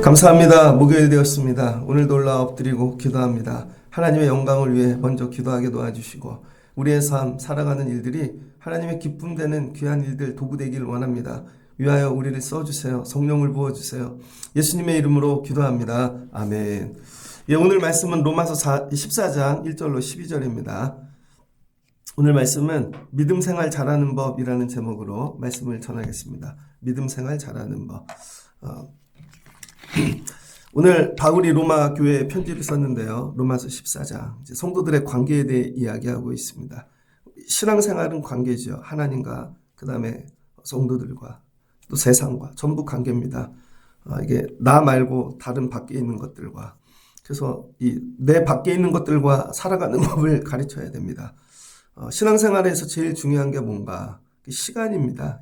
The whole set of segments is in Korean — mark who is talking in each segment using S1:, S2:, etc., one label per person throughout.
S1: 감사합니다. 목요일 되었습니다. 오늘도 올라 엎드리고 기도합니다. 하나님의 영광을 위해 먼저 기도하게 도와주시고 우리의 삶, 살아가는 일들이 하나님의 기쁨 되는 귀한 일들 도구 되길 원합니다. 위하여 우리를 써주세요. 성령을 부어주세요. 예수님의 이름으로 기도합니다. 아멘. 오늘 말씀은 로마서 14장 1절로 12절입니다. 오늘 말씀은 믿음 생활 잘하는 법이라는 제목으로 말씀을 전하겠습니다. 믿음 생활 잘하는 법. 오늘 바울이 로마 교회에 편지를 썼는데요. 로마서 14장 성도들의 관계에 대해 이야기하고 있습니다. 신앙생활은 관계죠. 하나님과 그 다음에 성도들과 또 세상과 전부 관계입니다. 이게 나 말고 다른 밖에 있는 것들과 그래서 내 밖에 있는 것들과 살아가는 법을 가르쳐야 됩니다. 신앙생활에서 제일 중요한 게 뭔가 시간입니다.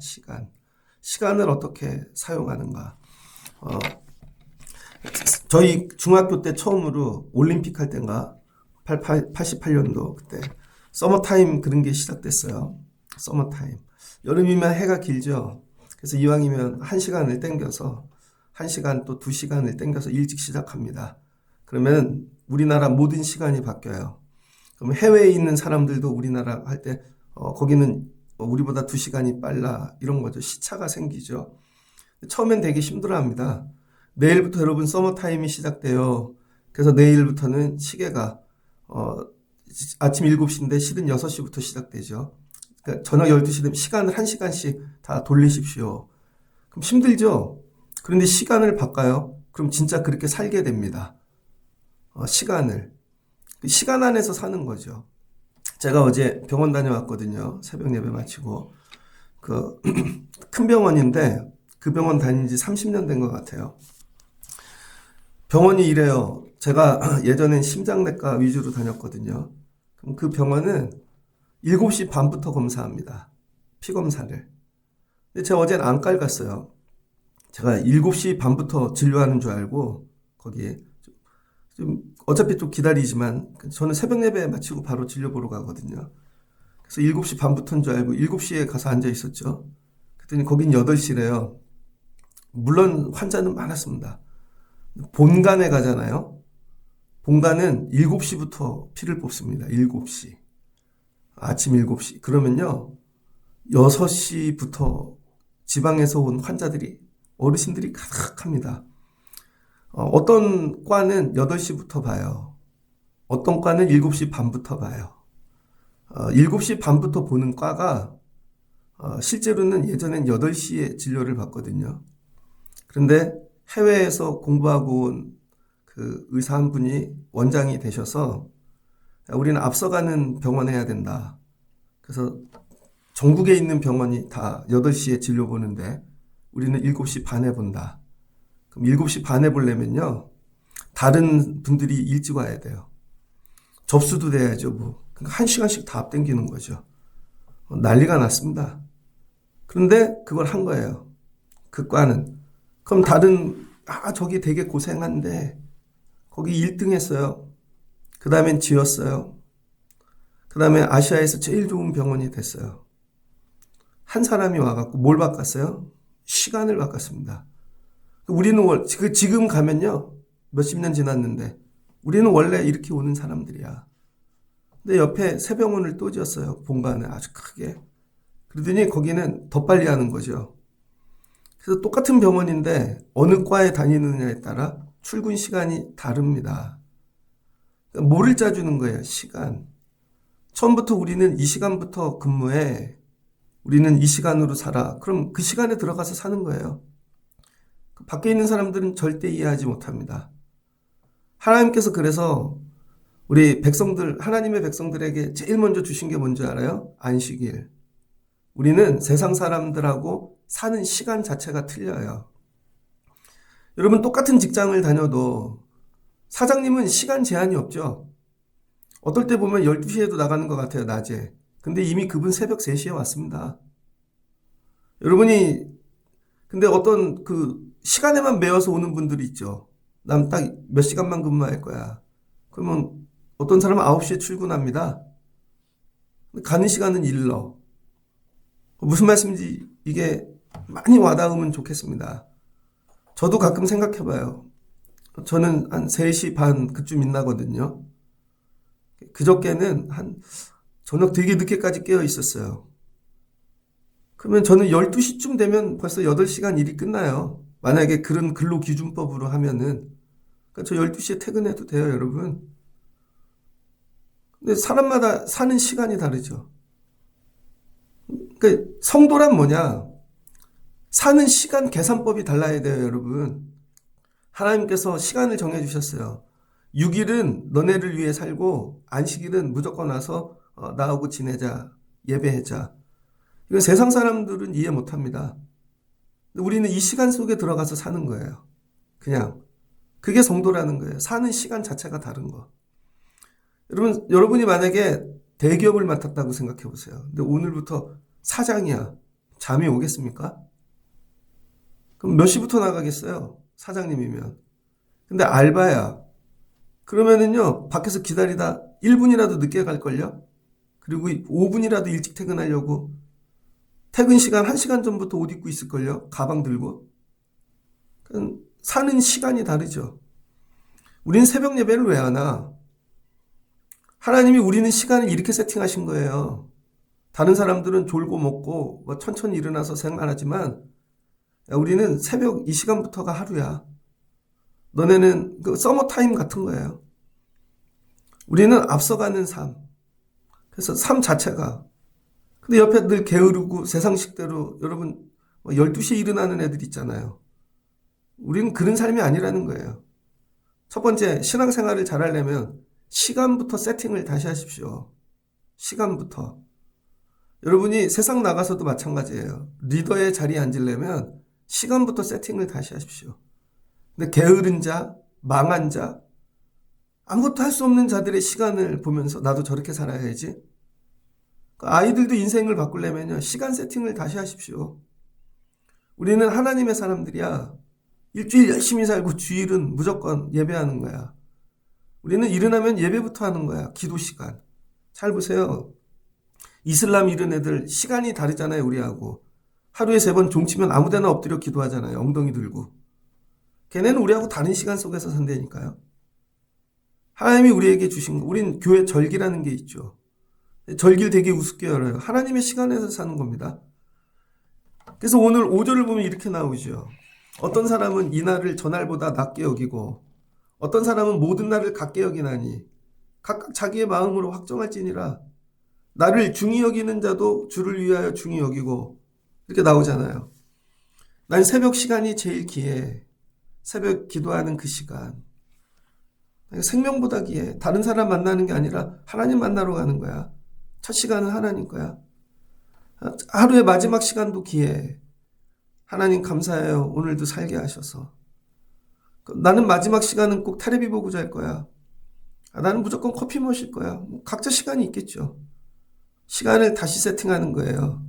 S1: 시간을 어떻게 사용하는가. 저희 중학교 때 처음으로 올림픽 할 때인가 88년도 그때 서머타임 그런 게 시작됐어요. 서머타임. 여름이면 해가 길죠. 그래서 이왕이면 1시간을 땡겨서 1시간 또 2시간을 땡겨서 일찍 시작합니다. 그러면 우리나라 모든 시간이 바뀌어요. 그럼 해외에 있는 사람들도 우리나라 할 때 거기는 우리보다 2시간이 빨라 이런 거죠. 시차가 생기죠. 처음엔 되게 힘들어합니다. 내일부터 여러분 서머타임이 시작돼요. 그래서 내일부터는 시계가 아침 7시인데 실은 6시부터 시작되죠. 그러니까 저녁 12시 되면 시간을 1시간씩 다 돌리십시오. 그럼 힘들죠? 그런데 시간을 바꿔요. 그럼 진짜 그렇게 살게 됩니다. 시간 안에서 사는 거죠. 제가 어제 병원 다녀왔거든요. 새벽 예배 마치고. 큰 병원인데 그 병원 다닌 지 30년 된 것 같아요. 병원이 이래요. 제가 예전엔 심장내과 위주로 다녔거든요. 그럼 그 병원은 7시 반부터 검사합니다. 피검사를. 근데 제가 어제는 안과를 갔어요. 제가 7시 반부터 진료하는 줄 알고 거기에 좀 어차피 좀 기다리지만 저는 새벽 예배 마치고 바로 진료 보러 가거든요. 그래서 7시 반부터인 줄 알고 7시에 가서 앉아 있었죠. 그랬더니 거긴 8시래요. 물론 환자는 많았습니다. 본관에 가잖아요. 본관은 7시부터 피를 뽑습니다. 7시. 아침 7시. 그러면요. 6시부터 지방에서 온 환자들이, 어르신들이 가득합니다. 어떤 과는 8시부터 봐요. 어떤 과는 7시 반부터 봐요. 7시 반부터 보는 과가 실제로는 예전엔 8시에 진료를 받거든요. 그런데 해외에서 공부하고 온 그 의사 한 분이 원장이 되셔서 우리는 앞서가는 병원 해야 된다. 그래서 전국에 있는 병원이 다 8시에 진료 보는데 우리는 7시 반에 본다. 그럼 7시 반에 보려면요. 다른 분들이 일찍 와야 돼요. 접수도 돼야죠. 뭐. 그러니까 1시간씩 다 앞당기는 거죠. 난리가 났습니다. 그런데 그걸 한 거예요. 그 과는. 그럼 저기 되게 고생한데, 거기 1등 했어요. 그 다음엔 지었어요. 그 다음에 아시아에서 제일 좋은 병원이 됐어요. 한 사람이 와갖고 뭘 바꿨어요? 시간을 바꿨습니다. 우리는 지금 가면요. 몇십 년 지났는데, 우리는 원래 이렇게 오는 사람들이야. 근데 옆에 새 병원을 또 지었어요. 본관을 아주 크게. 그러더니 거기는 더 빨리 하는 거죠. 그래서 똑같은 병원인데 어느 과에 다니느냐에 따라 출근 시간이 다릅니다. 그러니까 뭐를 짜주는 거예요? 시간. 처음부터 우리는 이 시간부터 근무해. 우리는 이 시간으로 살아. 그럼 그 시간에 들어가서 사는 거예요. 밖에 있는 사람들은 절대 이해하지 못합니다. 하나님께서 그래서 우리 백성들, 하나님의 백성들에게 제일 먼저 주신 게 뭔지 알아요? 안식일. 우리는 세상 사람들하고 사는 시간 자체가 틀려요. 여러분 똑같은 직장을 다녀도 사장님은 시간 제한이 없죠. 어떨 때 보면 12시에도 나가는 것 같아요. 낮에. 근데 이미 그분 새벽 3시에 왔습니다. 여러분이 근데 어떤 그 시간에만 매여서 오는 분들이 있죠. 난 딱 몇 시간만 근무할 거야. 그러면 어떤 사람은 9시에 출근합니다. 가는 시간은 일러. 무슨 말씀인지 이게 많이 와닿으면 좋겠습니다. 저도 가끔 생각해봐요. 저는 한 3시 반 그쯤 일나거든요. 그저께는 한 저녁 되게 늦게까지 깨어 있었어요. 그러면 저는 12시쯤 되면 벌써 8시간 일이 끝나요. 만약에 그런 근로기준법으로 하면은. 그러니까 저 12시에 퇴근해도 돼요, 여러분. 근데 사람마다 사는 시간이 다르죠. 그러니까 성도란 뭐냐? 사는 시간 계산법이 달라야 돼요, 여러분. 하나님께서 시간을 정해주셨어요. 6일은 너네를 위해 살고 안식일은 무조건 와서 나하고 지내자, 예배하자. 이건 세상 사람들은 이해 못합니다. 우리는 이 시간 속에 들어가서 사는 거예요. 그냥 그게 성도라는 거예요. 사는 시간 자체가 다른 거. 여러분이 만약에 대기업을 맡았다고 생각해 보세요. 근데 오늘부터 사장이야. 잠이 오겠습니까? 그럼 몇 시부터 나가겠어요? 사장님이면. 근데 알바야. 그러면은요, 밖에서 기다리다 1분이라도 늦게 갈걸요? 그리고 5분이라도 일찍 퇴근하려고 퇴근 시간 1시간 전부터 옷 입고 있을걸요? 가방 들고. 사는 시간이 다르죠. 우린 새벽 예배를 왜 하나? 하나님이 우리는 시간을 이렇게 세팅하신 거예요. 다른 사람들은 졸고 먹고 뭐 천천히 일어나서 생활하지만 우리는 새벽 이 시간부터가 하루야. 너네는 그 서머타임 같은 거예요. 우리는 앞서가는 삶. 그래서 삶 자체가. 근데 옆에 늘 게으르고 세상식대로 여러분 12시에 일어나는 애들 있잖아요. 우리는 그런 삶이 아니라는 거예요. 첫 번째, 신앙생활을 잘하려면 시간부터 세팅을 다시 하십시오. 시간부터. 여러분이 세상 나가서도 마찬가지예요. 리더의 자리에 앉으려면 시간부터 세팅을 다시 하십시오. 근데 게으른 자, 망한 자, 아무것도 할 수 없는 자들의 시간을 보면서 나도 저렇게 살아야지. 아이들도 인생을 바꾸려면요, 시간 세팅을 다시 하십시오. 우리는 하나님의 사람들이야. 일주일 열심히 살고 주일은 무조건 예배하는 거야. 우리는 일어나면 예배부터 하는 거야. 기도 시간. 잘 보세요. 이슬람 이런 애들 시간이 다르잖아요, 우리하고. 하루에 3번 종치면 아무데나 엎드려 기도하잖아요. 엉덩이 들고. 걔네는 우리하고 다른 시간 속에서 산다니까요. 하나님이 우리에게 주신 거, 우린 교회 절기라는 게 있죠. 절기를 되게 우습게 열어요. 하나님의 시간에서 사는 겁니다. 그래서 오늘 5절을 보면 이렇게 나오죠. 어떤 사람은 이 날을 저날보다 낮게 여기고 어떤 사람은 모든 날을 같게 여기나니 각각 자기의 마음으로 확정할지니라. 나를 중히 여기는 자도 주를 위하여 중히 여기고, 이렇게 나오잖아요. 난 새벽 시간이 제일 귀해. 새벽 기도하는 그 시간. 생명보다 귀해. 다른 사람 만나는 게 아니라 하나님 만나러 가는 거야. 첫 시간은 하나님 거야. 하루의 마지막 시간도 귀해. 하나님 감사해요. 오늘도 살게 하셔서. 나는 마지막 시간은 꼭 테레비 보고 잘 거야. 나는 무조건 커피 마실 거야. 각자 시간이 있겠죠. 시간을 다시 세팅하는 거예요.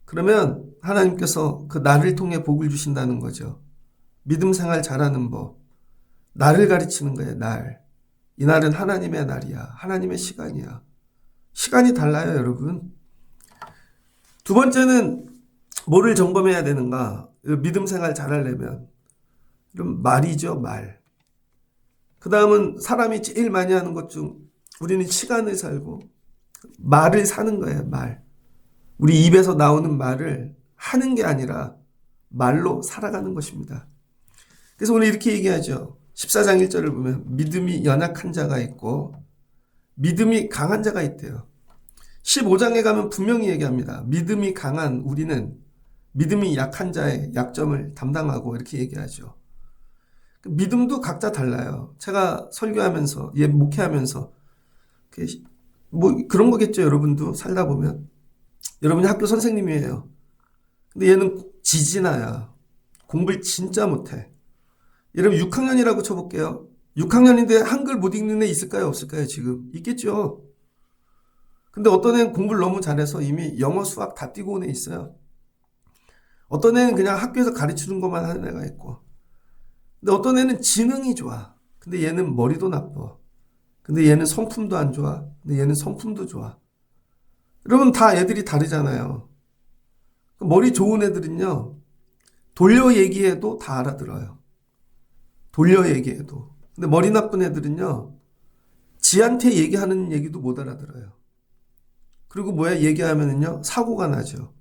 S1: 그러면 하나님께서 그 나를 통해 복을 주신다는 거죠. 믿음 생활 잘하는 법. 나를 가르치는 거예요. 날. 이 날은 하나님의 날이야. 하나님의 시간이야. 시간이 달라요, 여러분. 두 번째는 뭐를 점검해야 되는가? 믿음 생활 잘하려면. 그럼 말이죠, 말. 그 다음은 사람이 제일 많이 하는 것 중 우리는 시간을 살고 말을 사는 거예요, 말. 우리 입에서 나오는 말을 하는 게 아니라 말로 살아가는 것입니다. 그래서 오늘 이렇게 얘기하죠. 14장 1절을 보면 믿음이 연약한 자가 있고 믿음이 강한 자가 있대요. 15장에 가면 분명히 얘기합니다. 믿음이 강한 우리는 믿음이 약한 자의 약점을 담당하고 이렇게 얘기하죠. 믿음도 각자 달라요. 제가 설교하면서, 목회하면서, 뭐 그런 거겠죠. 여러분도 살다 보면. 여러분이 학교 선생님이에요. 근데 얘는 지진아야. 공부를 진짜 못해. 여러분 6학년이라고 쳐볼게요. 6학년인데 한글 못 읽는 애 있을까요? 없을까요? 지금? 있겠죠. 근데 어떤 애는 공부를 너무 잘해서 이미 영어, 수학 다 띄고 온 애 있어요. 어떤 애는 그냥 학교에서 가르치는 것만 하는 애가 있고. 근데 어떤 애는 지능이 좋아. 근데 얘는 머리도 나빠. 근데 얘는 성품도 안 좋아. 근데 얘는 성품도 좋아. 여러분 다 애들이 다르잖아요. 머리 좋은 애들은요. 돌려 얘기해도 다 알아들어요. 돌려 얘기해도. 근데 머리 나쁜 애들은요, 지한테 얘기하는 얘기도 못 알아들어요. 그리고 뭐야, 얘기하면은요, 사고가 나죠.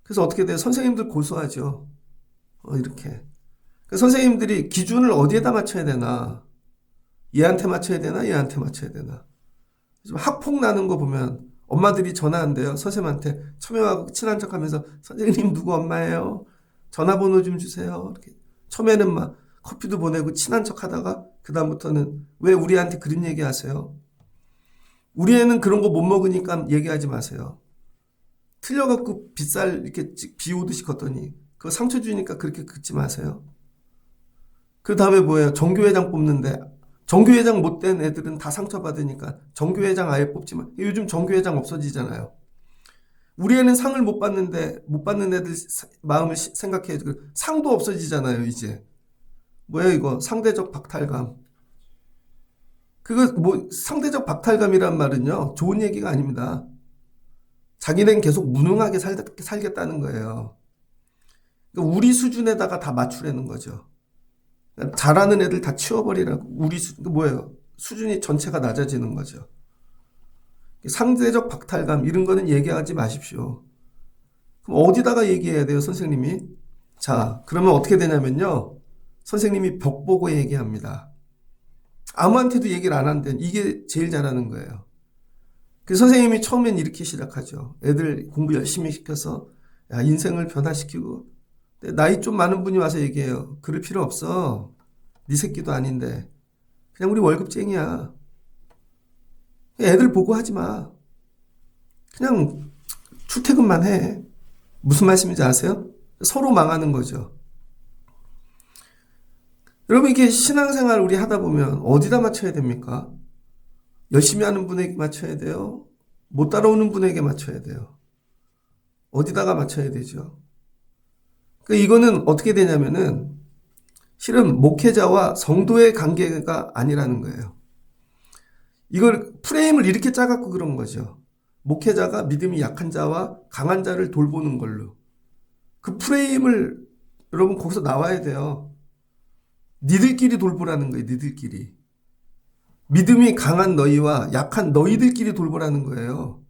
S1: 그래서 어떻게 돼요? 선생님들 고소하죠. 이렇게. 선생님들이 기준을 어디에다 맞춰야 되나? 얘한테 맞춰야 되나? 얘한테 맞춰야 되나? 학폭 나는 거 보면 엄마들이 전화한대요. 선생님한테 처음하고 친한 척 하면서 선생님 누구 엄마예요? 전화번호 좀 주세요. 이렇게. 처음에는 막 커피도 보내고 친한 척 하다가 그다음부터는 왜 우리한테 그런 얘기 하세요? 우리 애는 그런 거 못 먹으니까 얘기하지 마세요. 틀려갖고 빗살 이렇게 비 오듯이 걷더니 그거 상처 주니까 그렇게 긋지 마세요. 그 다음에 뭐예요? 정교회장 뽑는데 정교회장 못된 애들은 다 상처받으니까 정교회장 아예 뽑지 마. 요즘 정교회장 없어지잖아요. 우리 애는 상을 못 받는데 못 받는 애들 마음을 생각해. 상도 없어지잖아요 이제. 뭐예요 이거? 상대적 박탈감. 그거 뭐 상대적 박탈감이란 말은요 좋은 얘기가 아닙니다. 자기는 계속 무능하게 살겠다는 거예요. 그러니까 우리 수준에다가 다 맞추려는 거죠. 잘하는 애들 다 치워버리라고. 우리 뭐예요? 수준이 전체가 낮아지는 거죠. 상대적 박탈감 이런 거는 얘기하지 마십시오. 그럼 어디다가 얘기해야 돼요, 선생님이? 자, 그러면 어떻게 되냐면요. 선생님이 벽 보고 얘기합니다. 아무한테도 얘기를 안 한대. 이게 제일 잘하는 거예요. 그 선생님이 처음엔 이렇게 시작하죠. 애들 공부 열심히 시켜서 야, 인생을 변화시키고 나이 좀 많은 분이 와서 얘기해요. 그럴 필요 없어. 네 새끼도 아닌데. 그냥 우리 월급쟁이야. 애들 보고 하지 마. 그냥 출퇴근만 해. 무슨 말씀인지 아세요? 서로 망하는 거죠. 여러분 이게 신앙생활 우리 하다 보면 어디다 맞춰야 됩니까? 열심히 하는 분에게 맞춰야 돼요? 못 따라오는 분에게 맞춰야 돼요? 어디다가 맞춰야 되죠? 이거는 어떻게 되냐면은 실은 목회자와 성도의 관계가 아니라는 거예요. 이걸 프레임을 이렇게 짜갖고 그런 거죠. 목회자가 믿음이 약한 자와 강한 자를 돌보는 걸로. 그 프레임을 여러분 거기서 나와야 돼요. 니들끼리 돌보라는 거예요. 니들끼리. 믿음이 강한 너희와 약한 너희들끼리 돌보라는 거예요.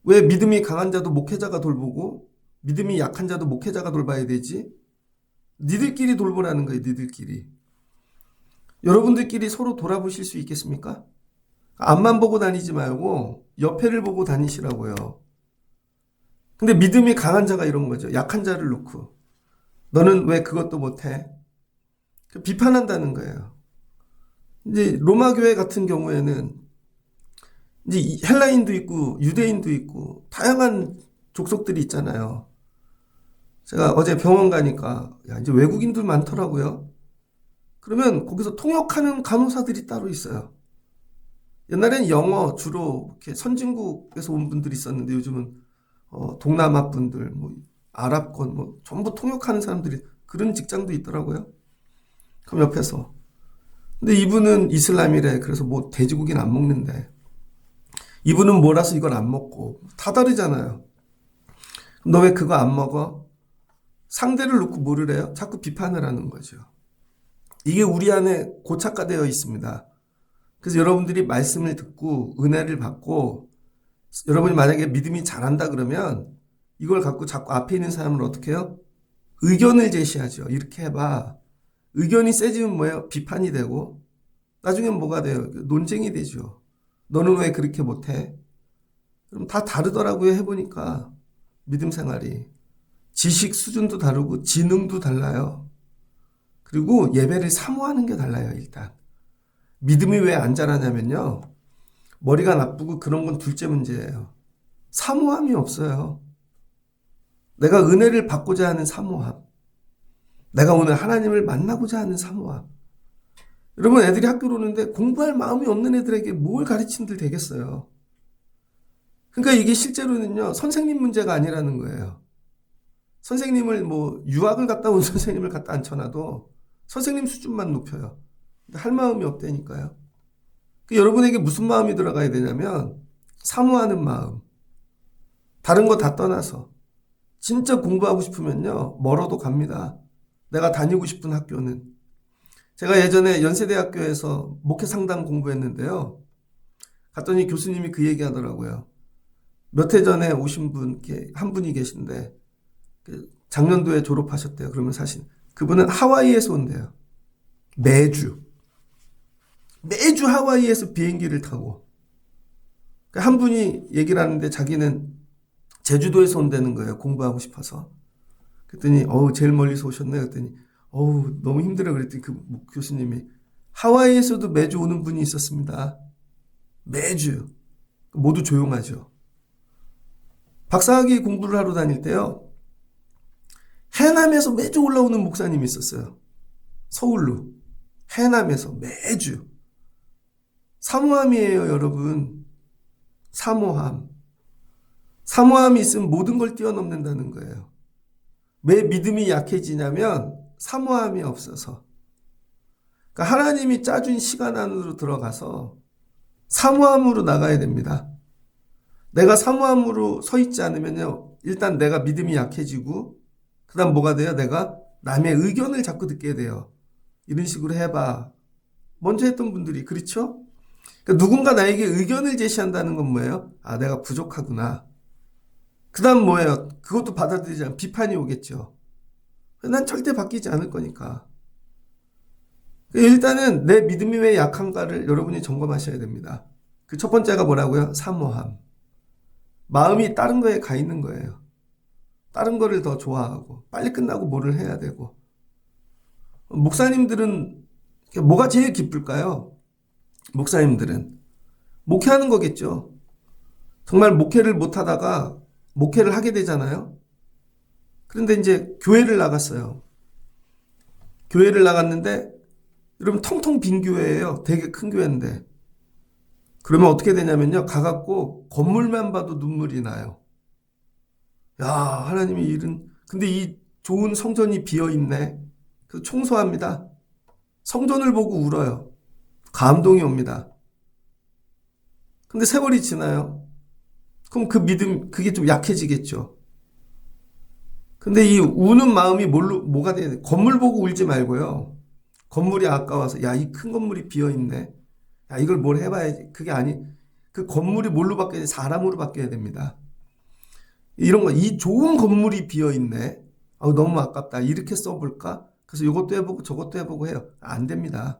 S1: 왜 믿음이 강한 자도 목회자가 돌보고 믿음이 약한 자도 목회자가 돌봐야 되지? 니들끼리 돌보라는 거예요. 니들끼리. 여러분들끼리 서로 돌아보실 수 있겠습니까? 앞만 보고 다니지 말고 옆에를 보고 다니시라고요. 근데 믿음이 강한 자가 이런 거죠. 약한 자를 놓고 너는 왜 그것도 못해? 비판한다는 거예요. 이제 로마 교회 같은 경우에는 이제 헬라인도 있고 유대인도 있고 다양한 족속들이 있잖아요. 제가 어제 병원 가니까 야, 이제 외국인들 많더라고요. 그러면 거기서 통역하는 간호사들이 따로 있어요. 옛날엔 영어 주로 이렇게 선진국에서 온 분들이 있었는데 요즘은 동남아 분들, 뭐 아랍권, 뭐 전부 통역하는 사람들이 그런 직장도 있더라고요. 그럼 옆에서. 근데 이분은 이슬람이래. 그래서 뭐 돼지고기는 안 먹는데. 이분은 뭐라서 이걸 안 먹고. 다 다르잖아요. 너 왜 그거 안 먹어? 상대를 놓고 뭐를 해요? 자꾸 비판을 하는 거죠. 이게 우리 안에 고착화되어 있습니다. 그래서 여러분들이 말씀을 듣고 은혜를 받고 여러분이 만약에 믿음이 잘한다 그러면 이걸 갖고 자꾸 앞에 있는 사람을 어떻게 해요? 의견을 제시하죠. 이렇게 해봐. 의견이 세지면 뭐예요? 비판이 되고 나중엔 뭐가 돼요? 논쟁이 되죠. 너는 왜 그렇게 못해? 그럼 다 다르더라고요. 해보니까 믿음 생활이. 지식 수준도 다르고 지능도 달라요. 그리고 예배를 사모하는 게 달라요. 일단. 믿음이 왜 안 자라냐면요. 머리가 나쁘고 그런 건 둘째 문제예요. 사모함이 없어요. 내가 은혜를 받고자 하는 사모함. 내가 오늘 하나님을 만나고자 하는 사모함. 여러분 애들이 학교로 오는데 공부할 마음이 없는 애들에게 뭘 가르친들 되겠어요. 그러니까 이게 실제로는요. 선생님 문제가 아니라는 거예요. 선생님을 뭐 유학을 갔다 온 선생님을 갖다 앉혀놔도 선생님 수준만 높여요. 할 마음이 없다니까요. 여러분에게 무슨 마음이 들어가야 되냐면 사모하는 마음. 다른 거 다 떠나서 진짜 공부하고 싶으면요. 멀어도 갑니다. 내가 다니고 싶은 학교는. 제가 예전에 연세대학교에서 목회 상담 공부했는데요. 갔더니 교수님이 그 얘기 하더라고요. 몇 해 전에 오신 분, 한 분이 계신데, 작년도에 졸업하셨대요. 그러면 사실, 그분은 하와이에서 온대요. 매주 하와이에서 비행기를 타고. 한 분이 얘기를 하는데 자기는 제주도에서 온다는 거예요. 공부하고 싶어서. 그랬더니, 제일 멀리서 오셨네. 그랬더니, 너무 힘들어. 그랬더니 그 교수님이, 하와이에서도 매주 오는 분이 있었습니다. 매주. 모두 조용하죠. 박사학위 공부를 하러 다닐 때요. 해남에서 매주 올라오는 목사님이 있었어요. 서울로. 해남에서 매주. 사모함이에요, 여러분. 사모함. 사모함이 있으면 모든 걸 뛰어넘는다는 거예요. 왜 믿음이 약해지냐면 사모함이 없어서. 그러니까 하나님이 짜준 시간 안으로 들어가서 사모함으로 나가야 됩니다. 내가 사모함으로 서 있지 않으면요. 일단 내가 믿음이 약해지고 그 다음 뭐가 돼요? 내가 남의 의견을 자꾸 듣게 돼요. 이런 식으로 해봐. 먼저 했던 분들이 그렇죠? 그러니까 누군가 나에게 의견을 제시한다는 건 뭐예요? 아, 내가 부족하구나. 그 다음 뭐예요? 그것도 받아들이지 않으면 비판이 오겠죠. 난 절대 바뀌지 않을 거니까. 일단은 내 믿음이 왜 약한가를 여러분이 점검하셔야 됩니다. 그 첫 번째가 뭐라고요? 사모함. 마음이 다른 거에 가 있는 거예요. 다른 거를 더 좋아하고 빨리 끝나고 뭐를 해야 되고. 목사님들은 뭐가 제일 기쁠까요? 목사님들은 목회하는 거겠죠. 정말 목회를 못하다가 목회를 하게 되잖아요. 그런데 이제 교회를 나갔어요. 교회를 나갔는데 여러분 텅텅 빈 교회예요. 되게 큰 교회인데. 그러면 어떻게 되냐면요. 가갖고 건물만 봐도 눈물이 나요. 야, 하나님이 이런, 근데 이 좋은 성전이 비어있네. 그래서 청소합니다. 성전을 보고 울어요. 감동이 옵니다. 근데 세월이 지나요. 그럼 그 믿음, 그게 좀 약해지겠죠. 근데 이 우는 마음이 뭐가 돼야 돼? 건물 보고 울지 말고요. 건물이 아까워서, 야, 이 큰 건물이 비어있네. 야, 이걸 뭘 해봐야지. 그게 그 건물이 뭘로 바뀌어야 돼? 사람으로 바뀌어야 됩니다. 이런 거, 이 좋은 건물이 비어있네. 너무 아깝다. 이렇게 써볼까? 그래서 이것도 해보고 저것도 해보고 해요. 안 됩니다.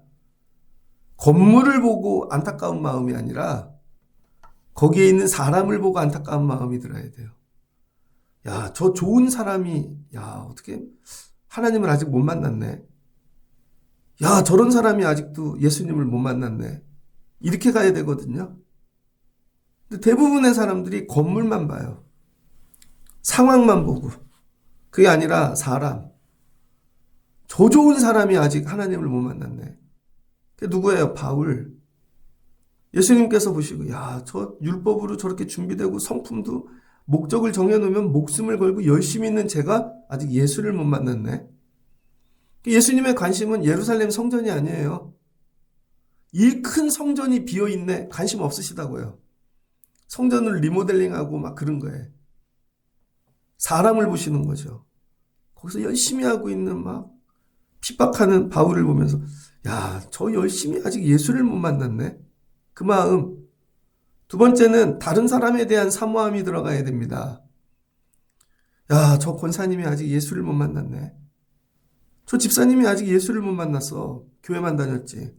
S1: 건물을 보고 안타까운 마음이 아니라 거기에 있는 사람을 보고 안타까운 마음이 들어야 돼요. 야, 저 좋은 사람이, 야, 어떻게 하나님을 아직 못 만났네. 야, 저런 사람이 아직도 예수님을 못 만났네. 이렇게 가야 되거든요. 근데 대부분의 사람들이 건물만 봐요. 상황만 보고. 그게 아니라 사람. 저 좋은 사람이 아직 하나님을 못 만났네. 그게 누구예요? 바울. 예수님께서 보시고, 야, 저 율법으로 저렇게 준비되고 성품도 목적을 정해놓으면 목숨을 걸고 열심히 있는 제가 아직 예수를 못 만났네. 예수님의 관심은 예루살렘 성전이 아니에요. 이 큰 성전이 비어있네. 관심 없으시다고요. 성전을 리모델링하고 막 그런 거예요. 사람을 보시는 거죠. 거기서 열심히 하고 있는 막 핍박하는 바울을 보면서 야, 저 열심히 아직 예수를 못 만났네. 그 마음. 두 번째는 다른 사람에 대한 사모함이 들어가야 됩니다. 야, 저 권사님이 아직 예수를 못 만났네. 저 집사님이 아직 예수를 못 만났어. 교회만 다녔지.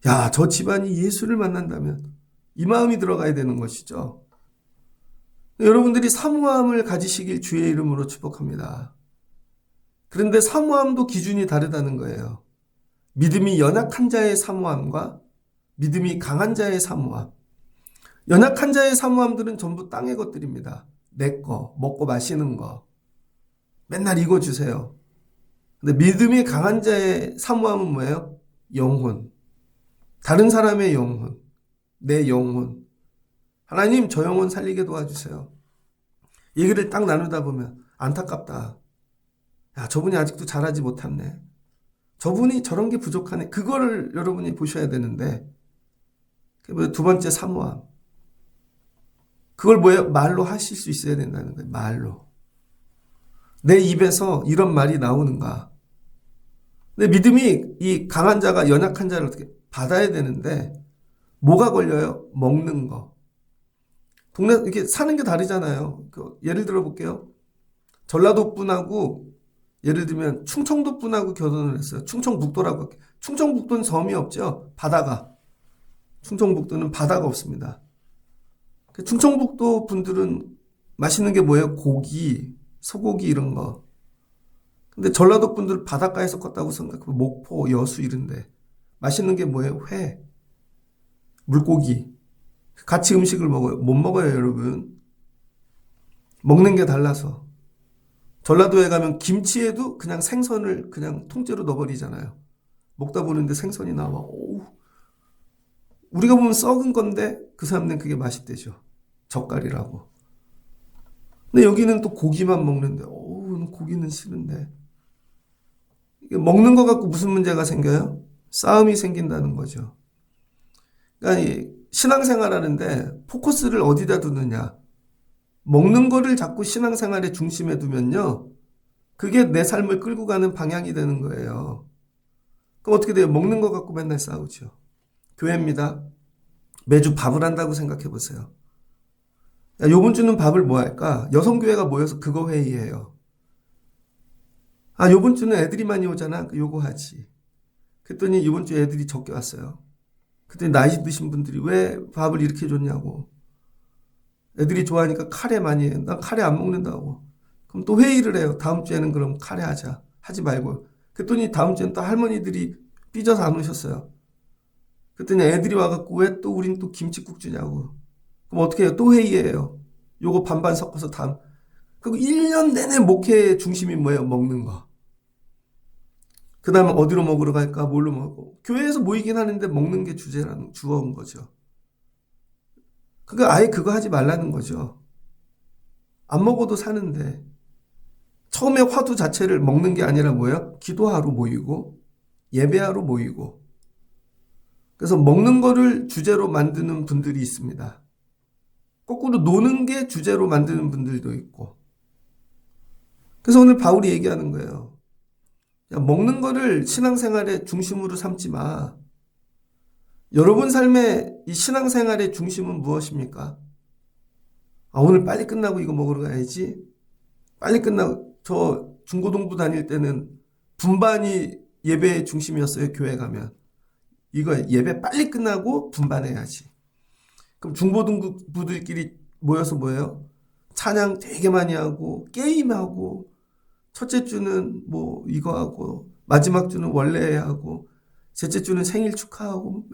S1: 야, 저 집안이 예수를 만난다면 이 마음이 들어가야 되는 것이죠. 여러분들이 사모함을 가지시길 주의 이름으로 축복합니다. 그런데 사모함도 기준이 다르다는 거예요. 믿음이 연약한 자의 사모함과 믿음이 강한 자의 사모함. 연약한 자의 사모함들은 전부 땅의 것들입니다. 내 거, 먹고 마시는 거. 맨날 이거 주세요. 근데 믿음이 강한 자의 사모함은 뭐예요? 영혼. 다른 사람의 영혼. 내 영혼. 하나님, 저 영혼 살리게 도와주세요. 얘기를 딱 나누다 보면 안타깝다. 야, 저분이 아직도 잘하지 못했네. 저분이 저런 게 부족하네. 그거를 여러분이 보셔야 되는데 두 번째 사모함. 그걸 뭐예요? 말로 하실 수 있어야 된다는 거예요. 말로. 내 입에서 이런 말이 나오는가? 근데 믿음이 이 강한 자가 연약한 자를 어떻게 받아야 되는데 뭐가 걸려요? 먹는 거. 동네 이렇게 사는 게 다르잖아요. 예를 들어 볼게요. 전라도 분하고 예를 들면 충청도 분하고 결혼을 했어요. 충청북도라고 할게요. 충청북도는 섬이 없죠. 바다가. 충청북도는 바다가 없습니다. 충청북도 분들은 맛있는 게 뭐예요? 고기, 소고기 이런 거. 근데 전라도 분들 바닷가에서 껐다고 생각하고 목포, 여수 이런데 맛있는 게 뭐예요? 회, 물고기. 같이 음식을 먹어요. 못 먹어요, 여러분. 먹는 게 달라서. 전라도에 가면 김치에도 그냥 생선을 그냥 통째로 넣어버리잖아요. 먹다 보는데 생선이 나와. 오. 우리가 보면 썩은 건데 그 사람들은 그게 맛있대죠. 젓갈이라고. 근데 여기는 또 고기만 먹는데, 고기는 싫은데. 이게 먹는 거 갖고 무슨 문제가 생겨요? 싸움이 생긴다는 거죠. 그러니까 이 신앙생활 하는데 포커스를 어디다 두느냐. 먹는 거를 자꾸 신앙생활의 중심에 두면요. 그게 내 삶을 끌고 가는 방향이 되는 거예요. 그럼 어떻게 돼요? 먹는 거 갖고 맨날 싸우죠. 교회입니다. 매주 밥을 한다고 생각해 보세요. 요번 주는 밥을 뭐 할까? 여성교회가 모여서 그거 회의해요. 요번 주는 애들이 많이 오잖아. 요거 하지. 그랬더니 이번 주에 애들이 적게 왔어요. 그랬더니 나이 드신 분들이 왜 밥을 이렇게 줬냐고. 애들이 좋아하니까 카레 많이 해. 난 카레 안 먹는다고. 그럼 또 회의를 해요. 다음 주에는 그럼 카레 하자. 하지 말고. 그랬더니 다음 주엔 또 할머니들이 삐져서 안 오셨어요. 그랬더니 애들이 와갖고 왜 또 우린 또 김치국 주냐고. 그럼 어떻게 해요? 또 회의해요. 요거 반반 섞어서 다음. 그리고 1년 내내 목회의 중심이 뭐예요? 먹는 거. 그 다음에 어디로 먹으러 갈까? 뭘로 먹고. 교회에서 모이긴 하는데 먹는 게 주어인 거죠. 그러니까 아예 그거 하지 말라는 거죠. 안 먹어도 사는데. 처음에 화두 자체를 먹는 게 아니라 뭐예요? 기도하러 모이고 예배하러 모이고. 그래서 먹는 거를 주제로 만드는 분들이 있습니다. 거꾸로 노는 게 주제로 만드는 분들도 있고. 그래서 오늘 바울이 얘기하는 거예요. 야, 먹는 거를 신앙생활의 중심으로 삼지 마. 여러분 삶의 이 신앙생활의 중심은 무엇입니까? 오늘 빨리 끝나고 이거 먹으러 가야지. 빨리 끝나고, 저 중고등부 다닐 때는 분반이 예배의 중심이었어요. 교회 가면. 이거 예배 빨리 끝나고 분반해야지. 그럼 중고등부들끼리 모여서 뭐예요? 찬양 되게 많이 하고 게임하고 첫째 주는 뭐 이거 하고 마지막 주는 원래 하고 셋째 주는 생일 축하하고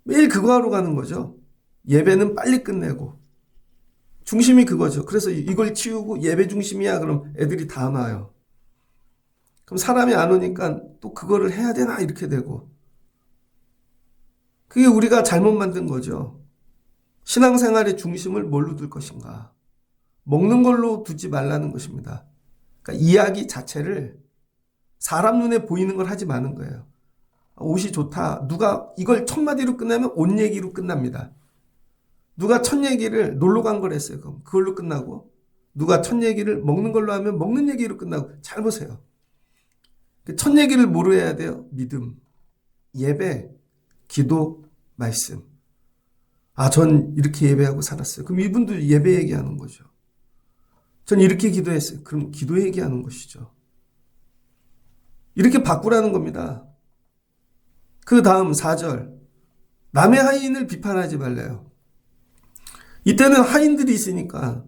S1: 매일 그거 하러 가는 거죠. 예배는 빨리 끝내고 중심이 그거죠. 그래서 이걸 치우고 예배 중심이야 그럼 애들이 다 와요. 그럼 사람이 안 오니까 또 그거를 해야 되나 이렇게 되고 그게 우리가 잘못 만든 거죠. 신앙생활의 중심을 뭘로 둘 것인가? 먹는 걸로 두지 말라는 것입니다. 그러니까 이야기 자체를 사람 눈에 보이는 걸 하지 마는 거예요. 옷이 좋다. 누가 이걸 첫 마디로 끝나면 옷 얘기로 끝납니다. 누가 첫 얘기를 놀러 간 걸 했어요. 그럼 그걸로 끝나고 누가 첫 얘기를 먹는 걸로 하면 먹는 얘기로 끝나고 잘 보세요. 첫 얘기를 뭐로 해야 돼요? 믿음, 예배, 기도, 말씀. 전 이렇게 예배하고 살았어요. 그럼 이분도 예배 얘기하는 거죠. 전 이렇게 기도했어요. 그럼 기도 얘기하는 것이죠. 이렇게 바꾸라는 겁니다. 그 다음 4절. 남의 하인을 비판하지 말래요. 이때는 하인들이 있으니까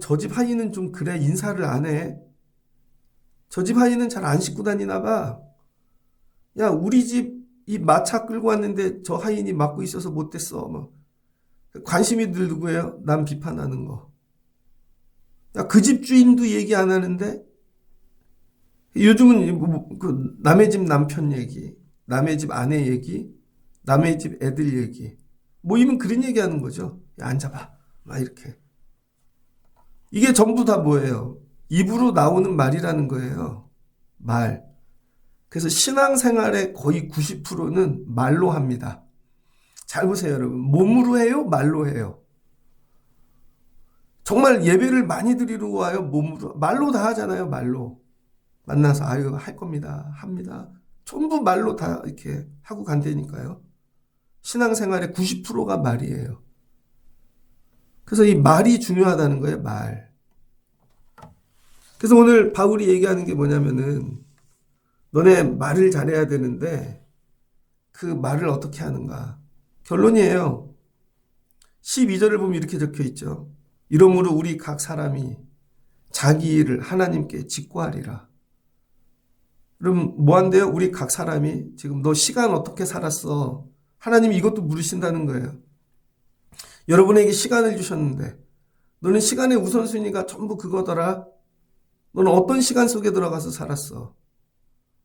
S1: 저 집 하인은 좀 그래 인사를 안 해. 저 집 하인은 잘 안 씻고 다니나 봐. 야 우리 집 이 마차 끌고 왔는데 저 하인이 맡고 있어서 못됐어. 관심이 늘 누구예요? 남 비판하는 거. 야 그 집 주인도 얘기 안 하는데 요즘은 그 남의 집 남편 얘기, 남의 집 아내 얘기, 남의 집 애들 얘기 모이면 그런 얘기하는 거죠. 야 앉아봐. 막 이렇게. 이게 전부 다 뭐예요? 입으로 나오는 말이라는 거예요. 말. 그래서 신앙생활의 거의 90%는 말로 합니다. 잘 보세요, 여러분. 몸으로 해요? 말로 해요? 정말 예배를 많이 드리러 와요? 몸으로? 말로 다 하잖아요, 말로. 만나서 아유 할 겁니다. 합니다. 전부 말로 다 이렇게 하고 간다니까요. 신앙생활의 90%가 말이에요. 그래서 이 말이 중요하다는 거예요. 말. 그래서 오늘 바울이 얘기하는 게 뭐냐면은 너네 말을 잘해야 되는데 그 말을 어떻게 하는가. 결론이에요. 12절을 보면 이렇게 적혀 있죠. 이러므로 우리 각 사람이 자기 일을 하나님께 직고하리라. 그럼 뭐 한대요? 우리 각 사람이 지금 너 시간 어떻게 살았어? 하나님이 이것도 물으신다는 거예요. 여러분에게 시간을 주셨는데 너는 시간의 우선순위가 전부 그거더라. 너는 어떤 시간 속에 들어가서 살았어?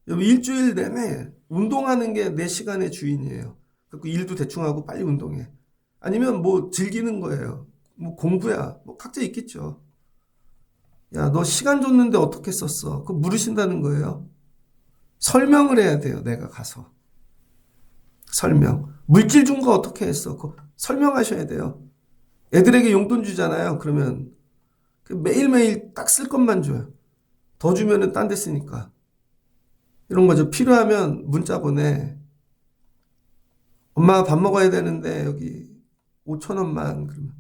S1: 일주일 내내 운동하는 게 내 시간의 주인이에요. 그 일도 대충 하고 빨리 운동해. 아니면 뭐 즐기는 거예요. 뭐 공부야. 뭐 각자 있겠죠. 야, 너 시간 줬는데 어떻게 썼어? 그거 물으신다는 거예요. 설명을 해야 돼요. 내가 가서. 설명. 물질 준 거 어떻게 했어? 그거 설명하셔야 돼요. 애들에게 용돈 주잖아요. 그러면 매일매일 딱 쓸 것만 줘요. 더 주면은 딴 데 쓰니까. 이런 거죠. 필요하면 문자 보내. 엄마가 밥 먹어야 되는데 여기 5,000원만. 그러면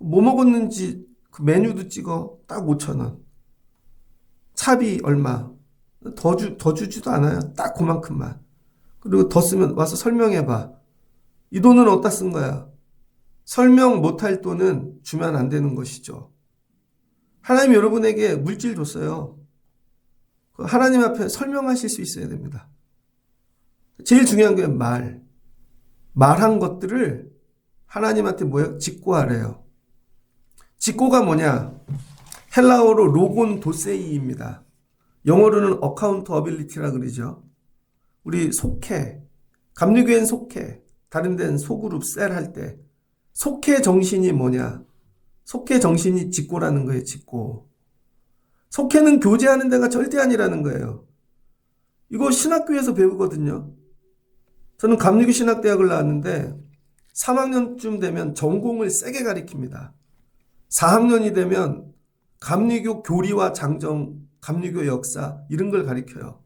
S1: 뭐 먹었는지 그 메뉴도 찍어. 딱 5,000원. 차비 얼마. 더 주지도 않아요. 딱 그만큼만. 그리고 더 쓰면 와서 설명해봐. 이 돈은 어디다 쓴 거야? 설명 못할 돈은 주면 안 되는 것이죠. 하나님 여러분에게 물질 줬어요. 하나님 앞에 설명하실 수 있어야 됩니다. 제일 중요한 게 말. 말한 것들을 하나님한테 뭐예요? 직고하래요. 직고가 뭐냐? 헬라어로 로곤 도세이입니다. 영어로는 어카운터빌리티라 그러죠. 우리 속해, 감리교회는 속해, 다른 데는 소그룹, 셀 할 때 속해 정신이 뭐냐? 속해 정신이 직고라는 거예요. 직고. 속해는 교제하는 데가 절대 아니라는 거예요. 이거 신학교에서 배우거든요. 저는 감리교 신학대학을 나왔는데 3학년쯤 되면 전공을 세게 가리킵니다. 4학년이 되면 감리교 교리와 장정, 감리교 역사 이런 걸 가리켜요.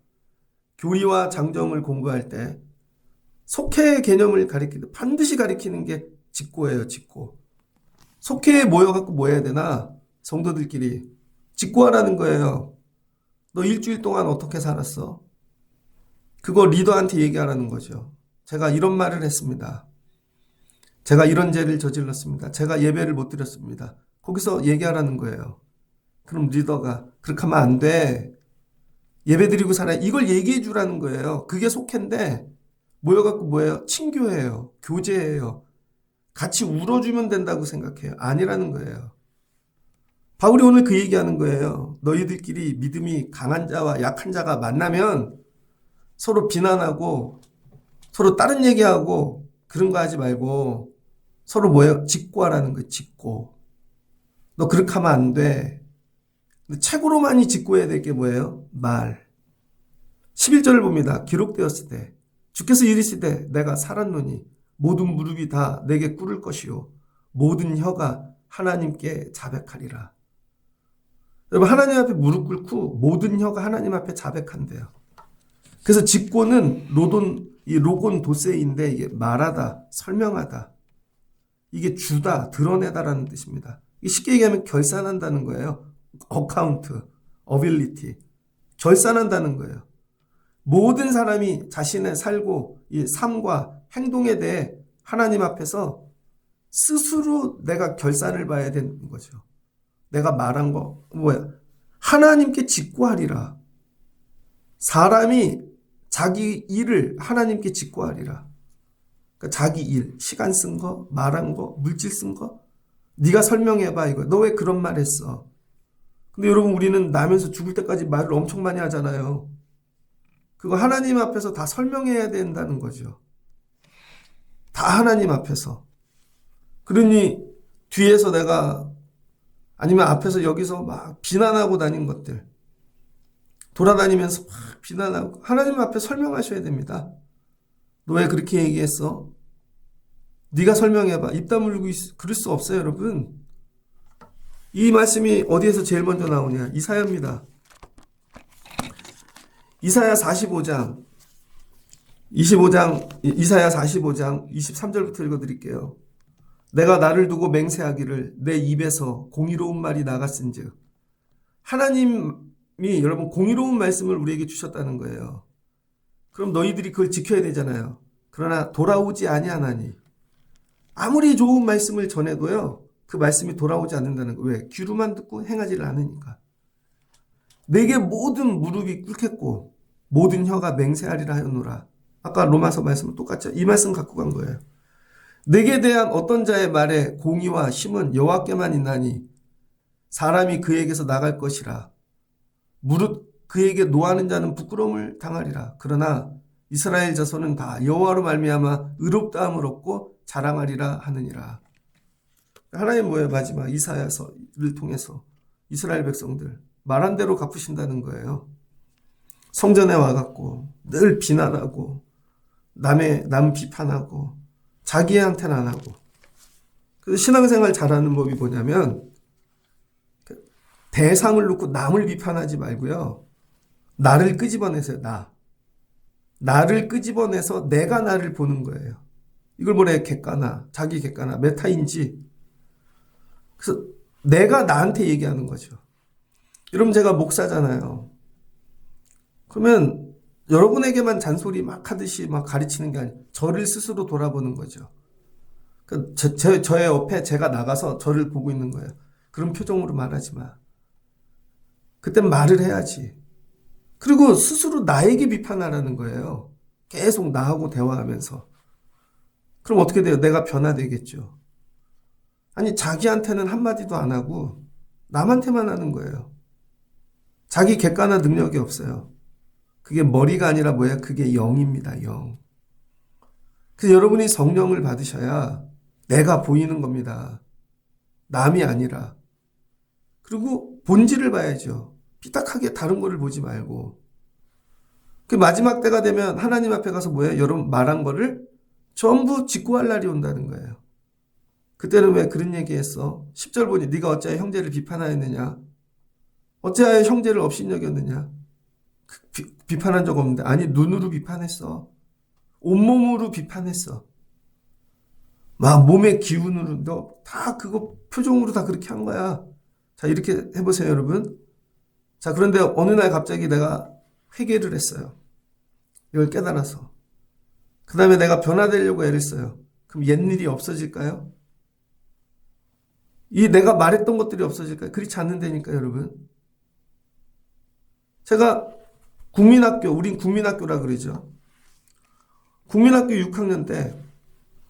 S1: 교리와 장정을 공부할 때 속해의 개념을 가리키는데 반드시 가리키는 게 직고예요. 직고. 속해에 모여갖고 뭐 해야 되나? 성도들끼리 직고하라는 거예요. 너 일주일 동안 어떻게 살았어? 그거 리더한테 얘기하라는 거죠. 제가 이런 말을 했습니다. 제가 이런 죄를 저질렀습니다. 제가 예배를 못 드렸습니다. 거기서 얘기하라는 거예요. 그럼 리더가 그렇게 하면 안 돼. 예배 드리고 살아야 이걸 얘기해 주라는 거예요. 그게 속해인데 모여갖고 뭐예요? 친교예요. 교제예요. 같이 울어주면 된다고 생각해요. 아니라는 거예요. 바울이 오늘 그 얘기하는 거예요. 너희들끼리 믿음이 강한 자와 약한 자가 만나면 서로 비난하고 서로 다른 얘기하고 그런 거 하지 말고 서로 뭐예요? 직고하라는 거예요. 직고. 너 그렇게 하면 안 돼. 근데 최고로 많이 직고해야 될 게 뭐예요? 말. 11절을 봅니다. 기록되었을 때 주께서 이르시되 내가 살았노니 모든 무릎이 다 내게 꿇을 것이요 모든 혀가 하나님께 자백하리라. 여러분 하나님 앞에 무릎 꿇고 모든 혀가 하나님 앞에 자백한대요. 그래서 직고는 로곤 도세인데 이게 말하다, 설명하다. 이게 주다, 드러내다라는 뜻입니다. 쉽게 얘기하면 결산한다는 거예요. 어카운트, 어빌리티. 결산한다는 거예요. 모든 사람이 자신의 살고 이 삶과 행동에 대해 하나님 앞에서 스스로 내가 결산을 봐야 되는 거죠. 내가 말한 거 뭐야? 하나님께 직고하리라. 사람이 자기 일을 하나님께 직고하리라. 그러니까 자기 일, 시간 쓴 거, 말한 거, 물질 쓴 거, 네가 설명해봐 이거. 너 왜 그런 말 했어? 근데 여러분 우리는 나면서 죽을 때까지 말을 엄청 많이 하잖아요. 그거 하나님 앞에서 다 설명해야 된다는 거죠. 다 하나님 앞에서. 그러니 뒤에서 내가 아니면 앞에서 여기서 막 비난하고 다닌 것들 돌아다니면서 막 비난하고 하나님 앞에 설명하셔야 됩니다. 너 왜 그렇게 얘기했어? 네가 설명해봐. 입 다물고 그럴 수 없어요, 여러분. 이 말씀이 어디에서 제일 먼저 나오냐? 이사야입니다. 이사야 45장 23절부터 읽어드릴게요. 내가 나를 두고 맹세하기를 내 입에서 공의로운 말이 나갔은즉. 하나님이 여러분 공의로운 말씀을 우리에게 주셨다는 거예요. 그럼 너희들이 그걸 지켜야 되잖아요. 그러나 돌아오지 아니하나니. 아무리 좋은 말씀을 전해도요, 그 말씀이 돌아오지 않는다는 거. 왜? 귀로만 듣고 행하지를 않으니까. 내게 모든 무릎이 꿇겠고 모든 혀가 맹세하리라 하였노라. 아까 로마서 말씀은 똑같죠. 이 말씀 갖고 간 거예요. 내게 대한 어떤 자의 말에 공의와 힘은 여호와께만 있나니 사람이 그에게서 나갈 것이라. 무릇 그에게 노하는 자는 부끄러움을 당하리라. 그러나 이스라엘 자손은 다 여호와로 말미암아 의롭다함을 얻고 자랑하리라 하느니라. 하나님 뭐예요? 마지막 이사야서를 통해서 이스라엘 백성들 말한 대로 갚으신다는 거예요. 성전에 와갖고 늘 비난하고 남 비판하고 자기한테는 안 하고. 그래서 신앙생활 잘하는 법이 뭐냐면 대상을 놓고 남을 비판하지 말고요. 나를 끄집어내세요. 나를 끄집어내서 내가 나를 보는 거예요. 이걸 뭐래? 객관화, 자기 객관화, 메타인지. 그래서 내가 나한테 얘기하는 거죠. 여러분 제가 목사잖아요. 그러면 여러분에게만 잔소리 막 하듯이 막 가르치는 게 아니에요. 저를 스스로 돌아보는 거죠. 저의 옆에 제가 나가서 저를 보고 있는 거예요. 그런 표정으로 말하지 마. 그땐 말을 해야지. 그리고 스스로 나에게 비판하라는 거예요. 계속 나하고 대화하면서. 그럼 어떻게 돼요? 내가 변화되겠죠. 아니 자기한테는 한마디도 안 하고 남한테만 하는 거예요. 자기 객관화 능력이 없어요. 그게 머리가 아니라 뭐야? 그게 영입니다. 영. 그래서 여러분이 성령을 받으셔야 내가 보이는 겁니다. 남이 아니라. 그리고 본질을 봐야죠. 삐딱하게 다른 거를 보지 말고. 그 마지막 때가 되면 하나님 앞에 가서 뭐예요? 여러분 말한 거를 전부 직구할 날이 온다는 거예요. 그때는 왜 그런 얘기했어? 10절 보니 네가 어찌하여 형제를 비판하였느냐? 어찌하여 형제를 업신여겼느냐? 비판한 적 없는데. 아니 눈으로 비판했어. 온몸으로 비판했어. 막 몸의 기운으로 너 다 그거 표정으로 다 그렇게 한 거야. 자 이렇게 해보세요 여러분. 자 그런데 어느 날 갑자기 내가 회개를 했어요. 이걸 깨달아서. 그 다음에 내가 변화되려고 애를 써요. 그럼 옛일이 없어질까요? 이 내가 말했던 것들이 없어질까요? 그렇지 않는다니까 여러분. 제가 국민학교, 우린 국민학교라 그러죠. 국민학교 6학년 때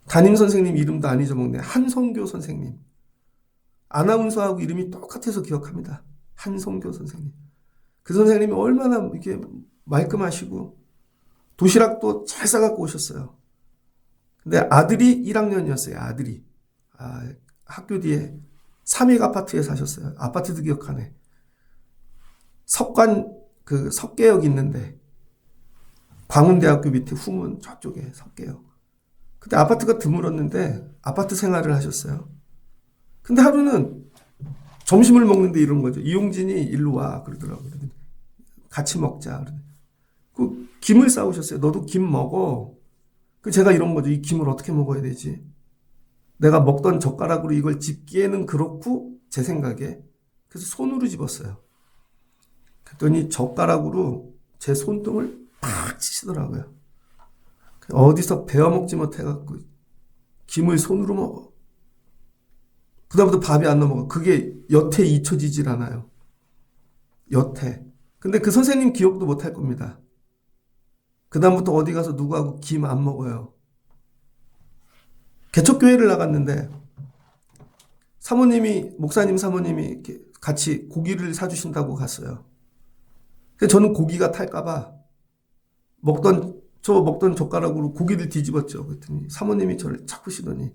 S1: 담임선생님 이름도 안 잊어먹네. 한성교 선생님. 아나운서하고 이름이 똑같아서 기억합니다. 한성교 선생님. 그 선생님이 얼마나 이렇게 말끔하시고 도시락도 잘 싸갖고 오셨어요. 근데 아들이 1학년이었어요. 아들이. 학교 뒤에 삼익 아파트에 사셨어요. 아파트도 기억하네. 석계역 있는데 광운대학교 밑에 후문 저쪽에 석계역. 그때 아파트가 드물었는데 아파트 생활을 하셨어요. 근데 하루는 점심을 먹는데 이런 거죠. 이용진이 일로 와 그러더라고요. 같이 먹자. 그 김을 싸우셨어요. 너도 김 먹어. 그 제가 이런 거죠. 이 김을 어떻게 먹어야 되지? 내가 먹던 젓가락으로 이걸 집기에는 그렇고 제 생각에. 그래서 손으로 집었어요. 그랬더니 젓가락으로 제 손등을 팍 치시더라고요. 어디서 베어먹지 못해갖고 김을 손으로 먹어. 그다음부터 밥이 안 넘어가. 그게 여태 잊혀지질 않아요. 여태. 근데 그 선생님 기억도 못할 겁니다. 그다음부터 어디 가서 누구하고 김 안 먹어요. 개척교회를 나갔는데 목사님 사모님이 이렇게 같이 고기를 사주신다고 갔어요. 근데 저는 고기가 탈까봐 먹던 젓가락으로 고기를 뒤집었죠. 그랬더니 사모님이 저를 착 보시더니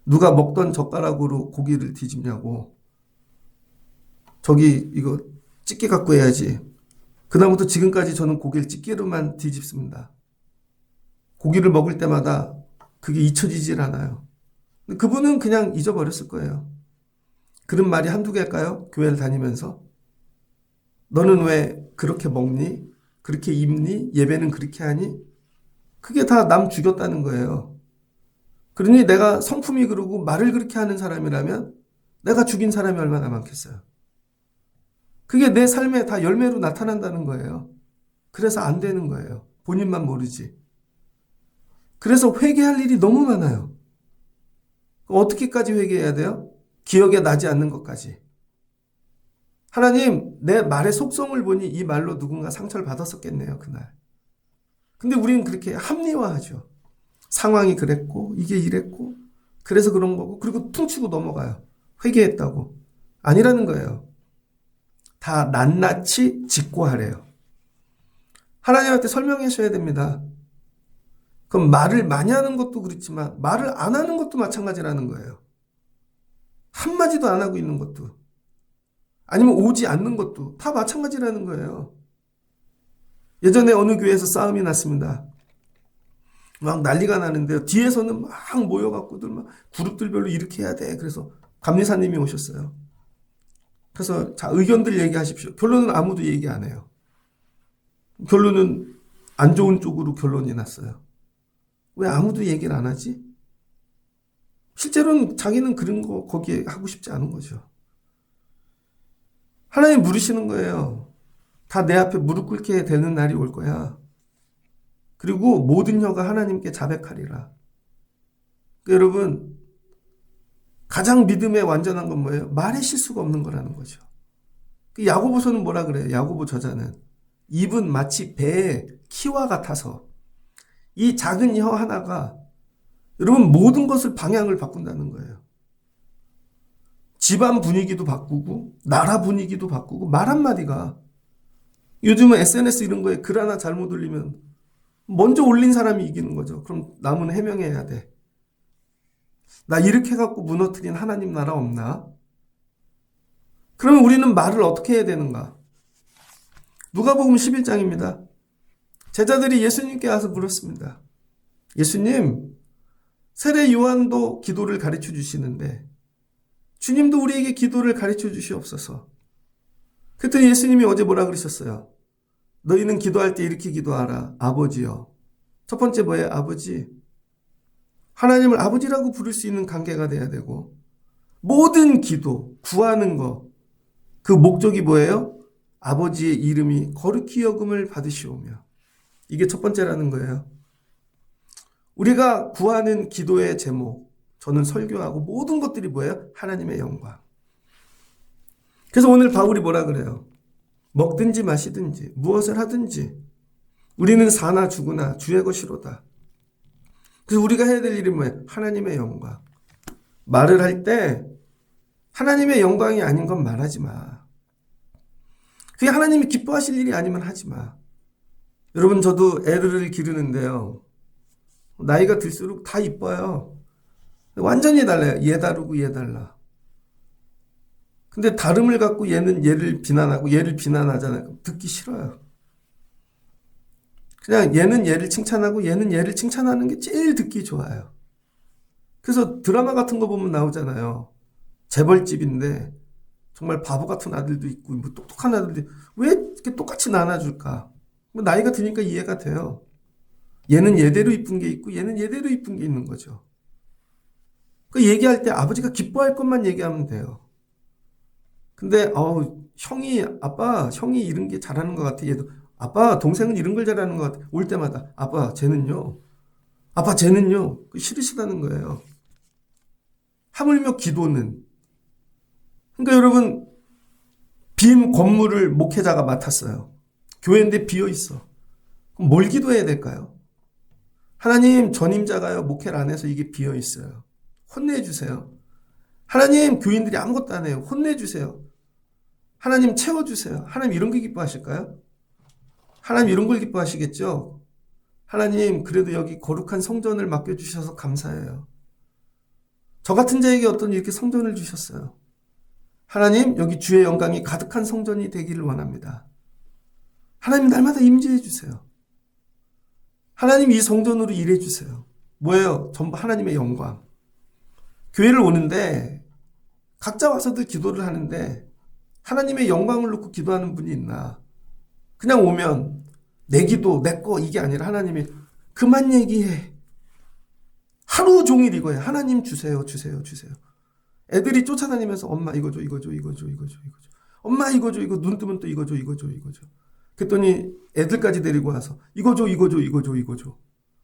S1: 누가 먹던 젓가락으로 고기를 뒤집냐고. 저기 이거 집게 갖고 해야지. 그다음부터 지금까지 저는 고기를 집게로만 뒤집습니다. 고기를 먹을 때마다 그게 잊혀지질 않아요. 그분은 그냥 잊어버렸을 거예요. 그런 말이 한두 개일까요? 교회를 다니면서. 너는 왜 그렇게 먹니? 그렇게 입니? 예배는 그렇게 하니? 그게 다 남 죽였다는 거예요. 그러니 내가 성품이 그러고 말을 그렇게 하는 사람이라면 내가 죽인 사람이 얼마나 많겠어요. 그게 내 삶에 다 열매로 나타난다는 거예요. 그래서 안 되는 거예요. 본인만 모르지. 그래서 회개할 일이 너무 많아요. 어떻게까지 회개해야 돼요? 기억에 나지 않는 것까지. 하나님, 내 말의 속성을 보니 이 말로 누군가 상처를 받았었겠네요, 그날. 근데 우리는 그렇게 합리화하죠. 상황이 그랬고, 이게 이랬고, 그래서 그런 거고, 그리고 퉁치고 넘어가요. 회개했다고. 아니라는 거예요. 다 낱낱이 직고하래요. 하나님한테 설명하셔야 됩니다. 그럼 말을 많이 하는 것도 그렇지만 말을 안 하는 것도 마찬가지라는 거예요. 한마디도 안 하고 있는 것도 아니면 오지 않는 것도 다 마찬가지라는 거예요. 예전에 어느 교회에서 싸움이 났습니다. 막 난리가 나는데요. 뒤에서는 막 모여갖고들 막 그룹들별로 이렇게 해야 돼. 그래서 감리사님이 오셨어요. 그래서 자, 의견들 얘기하십시오. 결론은 아무도 얘기 안 해요. 결론은 안 좋은 쪽으로 결론이 났어요. 왜 아무도 얘기를 안 하지? 실제로는 자기는 그런 거 거기에 하고 싶지 않은 거죠. 하나님 물으시는 거예요. 다 내 앞에 무릎 꿇게 되는 날이 올 거야. 그리고 모든 혀가 하나님께 자백하리라. 그러니까 여러분, 가장 믿음의 완전한 건 뭐예요? 말에 실수가 없는 거라는 거죠. 그 야고보서는 뭐라 그래요? 야고보 저자는 입은 마치 배의 키와 같아서 이 작은 혀 하나가 여러분 모든 것을 방향을 바꾼다는 거예요. 집안 분위기도 바꾸고 나라 분위기도 바꾸고 말 한마디가 요즘은 SNS 이런 거에 글 하나 잘못 올리면 먼저 올린 사람이 이기는 거죠. 그럼 남은 해명해야 돼. 나 이렇게 해갖고 무너뜨린 하나님 나라 없나? 그러면 우리는 말을 어떻게 해야 되는가? 누가복음 11장입니다. 제자들이 예수님께 와서 물었습니다. 예수님, 세례 요한도 기도를 가르쳐 주시는데 주님도 우리에게 기도를 가르쳐 주시옵소서. 그랬더니 예수님이 어제 뭐라 그러셨어요? 너희는 기도할 때 이렇게 기도하라. 아버지여. 첫 번째 뭐예요? 아버지. 하나님을 아버지라고 부를 수 있는 관계가 돼야 되고 모든 기도, 구하는 거, 그 목적이 뭐예요? 아버지의 이름이 거룩히 여김을 받으시오며. 이게 첫 번째라는 거예요. 우리가 구하는 기도의 제목, 저는 설교하고 모든 것들이 뭐예요? 하나님의 영광. 그래서 오늘 바울이 뭐라 그래요? 먹든지 마시든지 무엇을 하든지 우리는 사나 죽으나 주의 것이로다. 그래서 우리가 해야 될 일이 뭐예요? 하나님의 영광. 말을 할 때 하나님의 영광이 아닌 건 말하지 마. 그게 하나님이 기뻐하실 일이 아니면 하지 마. 여러분, 저도 애들을 기르는데요. 나이가 들수록 다 이뻐요. 완전히 달라요. 얘 다르고 얘 달라. 근데 다름을 갖고 얘는 얘를 비난하고 얘를 비난하잖아요. 듣기 싫어요. 그냥 얘는 얘를 칭찬하고 얘는 얘를 칭찬하는 게 제일 듣기 좋아요. 그래서 드라마 같은 거 보면 나오잖아요. 재벌집인데 정말 바보 같은 아들도 있고 뭐 똑똑한 아들도 있고 왜 이렇게 똑같이 나눠줄까? 뭐 나이가 드니까 이해가 돼요. 얘는 얘대로 이쁜 게 있고 얘는 얘대로 이쁜 게 있는 거죠. 그 얘기할 때 아버지가 기뻐할 것만 얘기하면 돼요. 근데 아빠 형이 이런 게 잘하는 것 같아. 얘도 아빠 동생은 이런 걸 잘하는 것 같아. 올 때마다 아빠 쟤는요. 싫으시다는 거예요. 하물며 기도는. 그러니까 여러분, 빈 건물을 목회자가 맡았어요. 교회인데 비어 있어. 그럼 뭘 기도해야 될까요? 하나님, 전임자가요 목회를 안 해서 이게 비어 있어요. 혼내주세요. 하나님, 교인들이 아무것도 안 해요. 혼내주세요. 하나님, 채워주세요. 하나님, 이런 게 기뻐하실까요? 하나님, 이런 걸 기뻐하시겠죠? 하나님, 그래도 여기 거룩한 성전을 맡겨주셔서 감사해요. 저 같은 자에게 어떤 이렇게 성전을 주셨어요. 하나님, 여기 주의 영광이 가득한 성전이 되기를 원합니다. 하나님, 날마다 임재해 주세요. 하나님, 이 성전으로 일해 주세요. 뭐예요? 전부 하나님의 영광. 교회를 오는데 각자 와서도 기도를 하는데 하나님의 영광을 놓고 기도하는 분이 있나? 그냥 오면 내 기도, 내 거 이게 아니라 하나님이 그만 얘기해. 하루 종일 이거예요. 하나님 주세요, 주세요, 주세요. 애들이 쫓아다니면서 엄마 이거 줘, 이거 줘, 이거 줘, 이거 줘, 이거 줘. 엄마 이거 줘, 이거 눈 뜨면 또 이거 줘, 이거 줘, 이거 줘. 그랬더니 애들까지 데리고 와서 이거 줘, 이거 줘, 이거 줘, 이거 줘.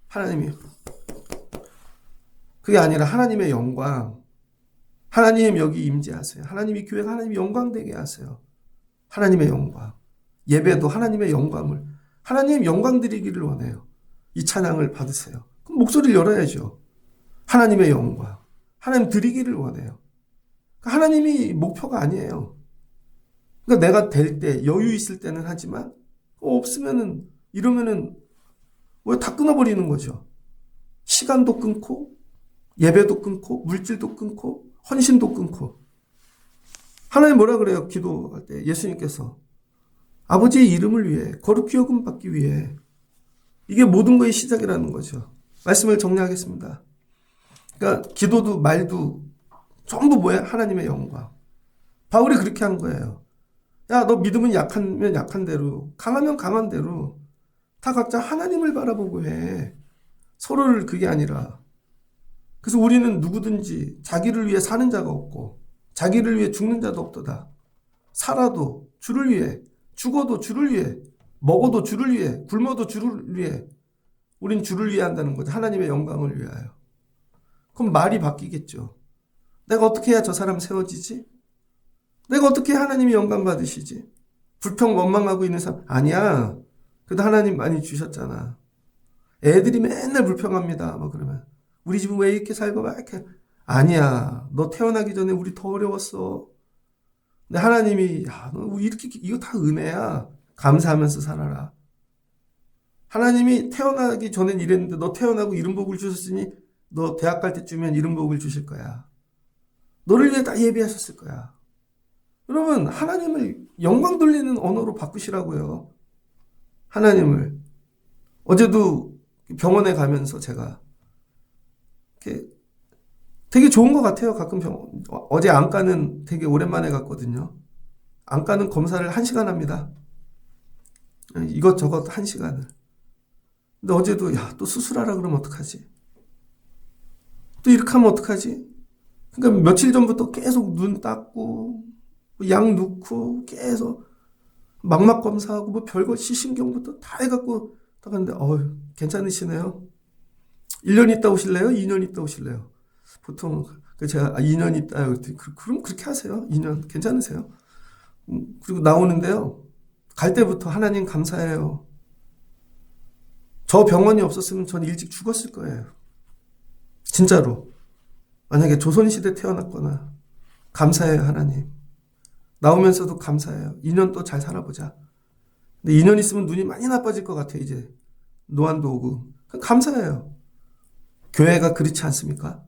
S1: 하나님이 그게 아니라 하나님의 영광. 하나님 여기 임재하세요. 하나님이 교회가 하나님이 영광되게 하세요. 하나님의 영광. 예배도 하나님의 영광을 하나님 영광 드리기를 원해요. 이 찬양을 받으세요. 그럼 목소리를 열어야죠. 하나님의 영광. 하나님 드리기를 원해요. 하나님이 목표가 아니에요. 그러니까 내가 될 때 여유 있을 때는 하지만 없으면은 이러면은 왜 다 끊어버리는 거죠. 시간도 끊고 예배도 끊고 물질도 끊고 헌신도 끊고. 하나님 뭐라 그래요? 기도할 때 예수님께서 아버지의 이름을 위해 거룩히 여김 받기 위해 이게 모든 것의 시작이라는 거죠. 말씀을 정리하겠습니다. 그러니까 기도도 말도 전부 뭐야? 하나님의 영광. 바울이 그렇게 한 거예요. 야, 너 믿음은 약하면 약한 대로, 강하면 강한 대로 다 각자 하나님을 바라보고 해. 서로를 그게 아니라. 그래서 우리는 누구든지 자기를 위해 사는 자가 없고 자기를 위해 죽는 자도 없도다. 살아도 주를 위해, 죽어도 주를 위해, 먹어도 주를 위해, 굶어도 주를 위해. 우린 주를 위해 한다는 거죠. 하나님의 영광을 위하여. 그럼 말이 바뀌겠죠. 내가 어떻게 해야 저 사람 세워지지? 내가 어떻게 하나님이 영광 받으시지? 불평 원망하고 있는 사람 아니야. 그래도 하나님 많이 주셨잖아. 애들이 맨날 불평합니다. 뭐 그러면 우리 집은 왜 이렇게 살고 막 이렇게 아니야. 너 태어나기 전에 우리 더 어려웠어. 근데 하나님이 야, 너 이렇게 이거 다 은혜야. 감사하면서 살아라. 하나님이 태어나기 전엔 이랬는데 너 태어나고 이런 복을 주셨으니 너 대학 갈 때쯤엔 이런 복을 주실 거야. 너를 위해 다 예비하셨을 거야. 여러분 하나님을 영광 돌리는 언어로 바꾸시라고요. 하나님을. 어제도 병원에 가면서 제가 이렇게 되게 좋은 것 같아요. 가끔 병원. 어제 안과는 되게 오랜만에 갔거든요. 안과는 검사를 1시간 합니다. 이것저것 1시간을. 근데 어제도 야, 또 수술하라 그러면 어떡하지? 또 이렇게 하면 어떡하지? 그러니까 며칠 전부터 계속 눈 닦고 약 넣고 계속 망막 검사하고 뭐 별거 시신경부터 다 해갖고 딱 하는데 괜찮으시네요. 1년 있다 오실래요? 2년 있다 오실래요? 보통 제가 2년 있다 그랬더니 그럼 그렇게 하세요. 2년 괜찮으세요? 그리고 나오는데요. 갈 때부터 하나님 감사해요. 저 병원이 없었으면 전 일찍 죽었을 거예요. 진짜로. 만약에 조선시대 태어났거나 감사해요 하나님. 나오면서도 감사해요. 2년 또 잘 살아보자. 근데 2년 있으면 눈이 많이 나빠질 것 같아요. 이제 노안도 오고. 감사해요. 교회가 그렇지 않습니까?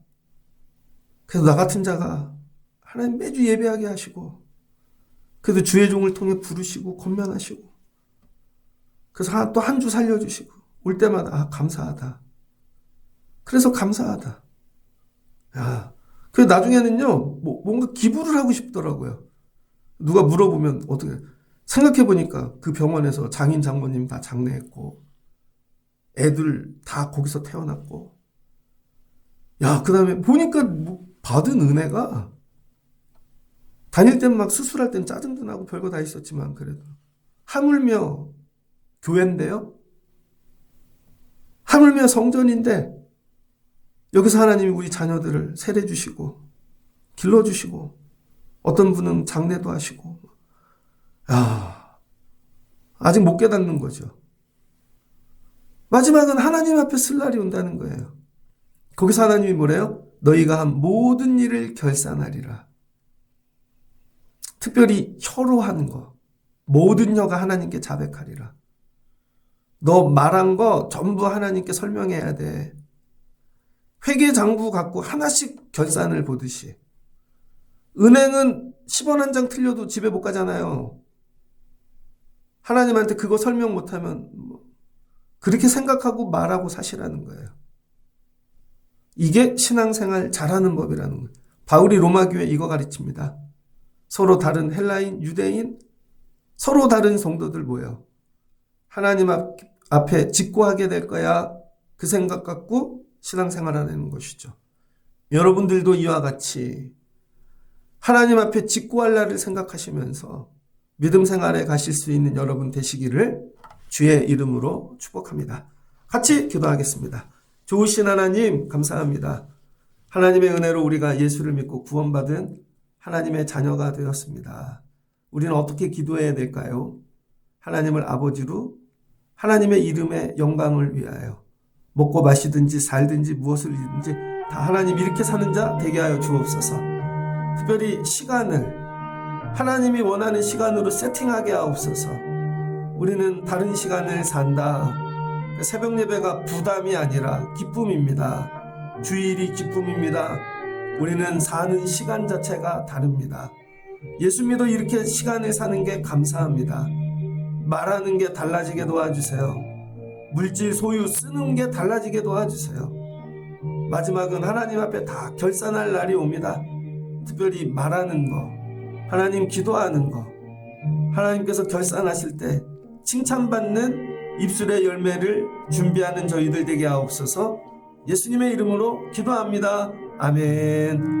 S1: 그래서 나 같은 자가 하나님 매주 예배하게 하시고 그래도 주의 종을 통해 부르시고 권면하시고 그래서 또 한 주 살려주시고 올 때마다 감사하다. 그래서 감사하다. 야, 그래서 나중에는요 뭔가 기부를 하고 싶더라고요. 누가 물어보면 어떻게 생각해보니까 그 병원에서 장인 장모님 다 장례했고 애들 다 거기서 태어났고 야, 그 다음에 보니까 받은 은혜가 다닐 땐 막 수술할 땐 짜증도 나고 별거 다 있었지만 그래도 하물며 교회인데요. 하물며 성전인데 여기서 하나님이 우리 자녀들을 세례 주시고 길러주시고 어떤 분은 장례도 하시고 야, 아직 못 깨닫는 거죠. 마지막은 하나님 앞에 쓸 날이 온다는 거예요. 거기서 하나님이 뭐래요? 너희가 한 모든 일을 결산하리라. 특별히 혀로 하는 거. 모든 혀가 하나님께 자백하리라. 너 말한 거 전부 하나님께 설명해야 돼. 회계장부 갖고 하나씩 결산을 보듯이. 은행은 10원 한 장 틀려도 집에 못 가잖아요. 하나님한테 그거 설명 못하면 그렇게 생각하고 말하고 사시라는 거예요. 이게 신앙생활 잘하는 법이라는 거예요. 바울이 로마 교회 이거 가르칩니다. 서로 다른 헬라인, 유대인, 서로 다른 성도들 모여 하나님 앞 앞에 짓고 하게 될 거야. 그 생각 갖고 신앙생활하는 것이죠. 여러분들도 이와 같이 하나님 앞에 짓고 할 날을 생각하시면서 믿음 생활에 가실 수 있는 여러분 되시기를 주의 이름으로 축복합니다. 같이 기도하겠습니다. 좋으신 하나님 감사합니다. 하나님의 은혜로 우리가 예수를 믿고 구원받은 하나님의 자녀가 되었습니다. 우리는 어떻게 기도해야 될까요? 하나님을 아버지로 하나님의 이름의 영광을 위하여 먹고 마시든지 살든지 무엇을 이든지 다 하나님 이렇게 사는 자 되게 하여 주옵소서. 특별히 시간을 하나님이 원하는 시간으로 세팅하게 하옵소서. 우리는 다른 시간을 산다. 새벽 예배가 부담이 아니라 기쁨입니다. 주일이 기쁨입니다. 우리는 사는 시간 자체가 다릅니다. 예수 믿어 이렇게 시간을 사는 게 감사합니다. 말하는 게 달라지게 도와주세요. 물질 소유 쓰는 게 달라지게 도와주세요. 마지막은 하나님 앞에 다 결산할 날이 옵니다. 특별히 말하는 거, 하나님 기도하는 거, 하나님께서 결산하실 때 칭찬받는 입술의 열매를 준비하는 저희들 되게 하옵소서. 예수님의 이름으로 기도합니다. 아멘.